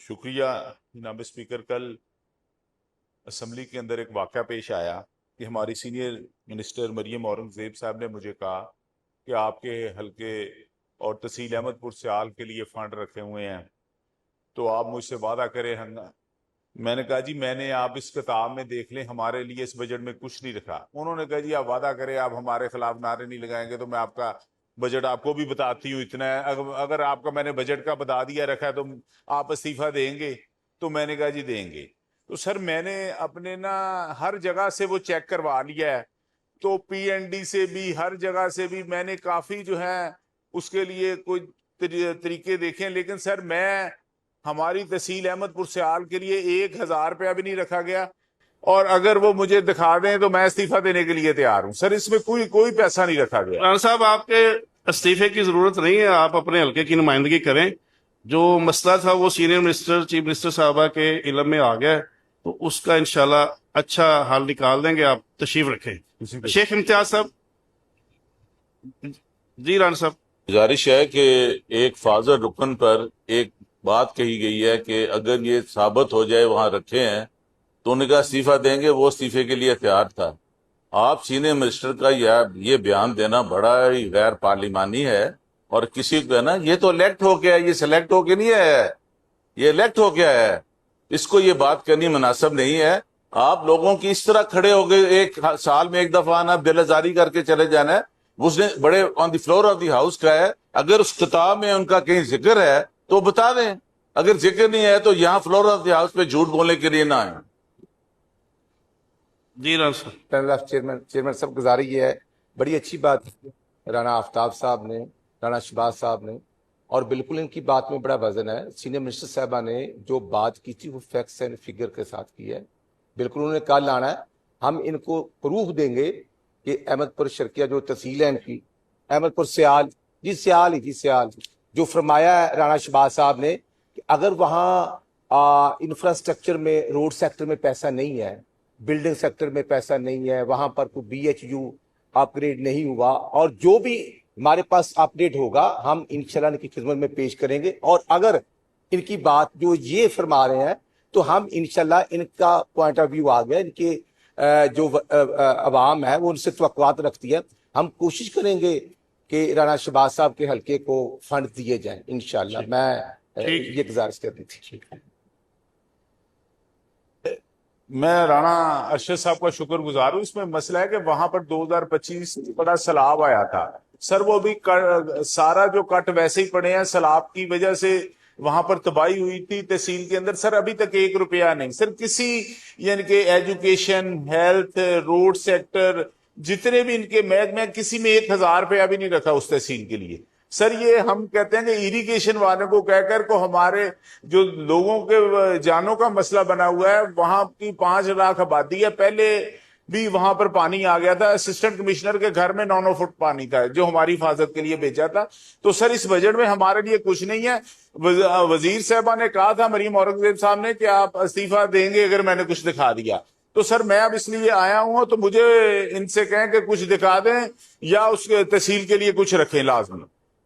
شکریہ جناب اسپیکر. کل اسمبلی کے اندر ایک واقعہ پیش آیا کہ ہماری سینئر منسٹر مریم اورنگزیب صاحب نے مجھے کہا کہ آپ کے حلقے اور تحصیل احمد پور سیال کے لیے فنڈ رکھے ہوئے ہیں تو آپ مجھ سے وعدہ کریں. میں نے کہا جی میں نے آپ اس کتاب میں دیکھ لیں، ہمارے لیے اس بجٹ میں کچھ نہیں رکھا. انہوں نے کہا جی آپ وعدہ کریں، آپ ہمارے خلاف نعرے نہیں لگائیں گے تو میں آپ کا بجٹ آپ کو بھی بتاتی ہوں اتنا ہے. اگر آپ کا میں نے بجٹ کا بتا دیا رکھا ہے تو آپ استعفیٰ دیں گے؟ تو میں نے کہا جی دیں گے. تو سر میں نے اپنے ہر جگہ سے وہ چیک کروا لیا ہے، تو پی این ڈی سے بھی ہر جگہ سے بھی میں نے کافی جو ہے اس کے لیے کوئی طریقے دیکھیں، لیکن سر میں ہماری تحصیل احمد پور سیال کے لیے 1000 روپیہ بھی نہیں رکھا گیا، اور اگر وہ مجھے دکھا دیں تو میں استعفیٰ دینے کے لیے تیار ہوں. سر اس میں کوئی پیسہ نہیں رکھا گیا. رانا صاحب آپ کے استعفے کی ضرورت نہیں ہے، آپ اپنے حلقے کی نمائندگی کریں. جو مسئلہ تھا وہ سینئر منسٹر چیف منسٹر صاحبہ کے علم میں آ گیا، تو اس کا انشاءاللہ اچھا حل نکال دیں گے. آپ تشریف رکھیں. شیخ امتیاز صاحب. جی رانا صاحب. گزارش ہے کہ ایک فاضل رکن پر ایک بات کہی گئی ہے کہ اگر یہ ثابت ہو جائے وہاں رکھے ہیں تو ان کا استعفیٰ دیں گے. وہ استعفے کے لیے تیار تھا. آپ سینئر منسٹر کا یہ بیان دینا بڑا ہی غیر پارلیمانی ہے. اور کسی کو ہے نا، یہ تو الیکٹ ہو کے ہے، یہ سلیکٹ ہو کے نہیں ہے، یہ الیکٹ ہو کے ہے. اس کو یہ بات کرنی مناسب نہیں ہے. آپ لوگوں کی اس طرح کھڑے ہو گئے، ایک سال میں ایک دفعہ آنا، دل آزاری کر کے چلے جانا ہے. اس نے بڑے آن دی فلور آف دی ہاؤس کا ہے. اگر اس کتاب میں ان کا کہیں ذکر ہے تو بتا دیں، اگر ذکر نہیں ہے تو یہاں فلور آف دی ہاؤس پہ جھوٹ بولنے کے لیے نہ آئیں. جی رانا صاحب. پینل آف چیئرمین صاحب گزارش یہ ہے، بڑی اچھی بات رانا آفتاب صاحب نے، رانا شہباز صاحب نے، اور بالکل ان کی بات میں بڑا وزن ہے. سینئر منسٹر صاحبہ نے جو بات کی تھی وہ فیکٹس اینڈ فگر کے ساتھ کی ہے. بالکل انہوں نے کل لانا ہے. ہم ان کو پروف دیں گے کہ احمد پور شرقیہ جو تحصیل ہے ان کی، احمد پور سیال، سیال جو فرمایا ہے رانا شہباز صاحب نے کہ اگر وہاں انفراسٹرکچر میں، روڈ سیکٹر میں پیسہ نہیں ہے، بلڈنگ سیکٹر میں پیسہ نہیں ہے، وہاں پر کوئی B H U upgrade نہیں ہوا، اور جو بھی ہمارے پاس اپ ڈیٹ ہوگا ہم انشاءاللہ ان کی خدمت میں پیش کریں گے. اور اگر ان کی بات جو یہ فرما رہے ہیں تو ہم انشاءاللہ ان کا پوائنٹ آف ویو آ گیا، ان کے جو عوام ہے وہ ان سے توقعات رکھتی ہے. ہم کوشش کریں گے کہ رانا شہباز صاحب کے حلقے کو فنڈ دیے جائیں انشاءاللہ. میں یہ گزارش کرنی تھی. میں رانا ارشد صاحب کا شکر گزار ہوں. اس میں مسئلہ ہے کہ وہاں پر 2025 بڑا سیلاب آیا تھا سر، وہ بھی سارا جو کٹ ویسے ہی پڑے ہیں. سیلاب کی وجہ سے وہاں پر تباہی ہوئی تھی تحصیل کے اندر. سر ابھی تک 1 روپیہ نہیں سر کسی، یعنی کہ ایجوکیشن، ہیلتھ، روڈ سیکٹر، جتنے بھی ان کے محکمے، کسی میں 1000 روپیہ بھی نہیں رکھا اس تحصیل کے لیے. سر یہ ہم کہتے ہیں کہ اریگیشن والوں کو کہہ کر کو ہمارے جو لوگوں کے جانوں کا مسئلہ بنا ہوا ہے، وہاں کی 5 لاکھ آبادی ہے. پہلے بھی وہاں پر پانی آ گیا تھا. اسسٹنٹ کمشنر کے گھر میں 9 فٹ پانی تھا جو ہماری حفاظت کے لیے بھیجا تھا. تو سر اس بجٹ میں ہمارے لیے کچھ نہیں ہے. وزیر صاحبہ نے کہا تھا مریم اورنگزیب صاحب نے کہ آپ استعفیٰ دیں گے اگر میں نے کچھ دکھا دیا. تو سر میں اب اس لیے آیا ہوں، تو مجھے ان سے کہیں کہ کچھ دکھا دیں یا اس تحصیل کے لیے کچھ رکھیں لازمی.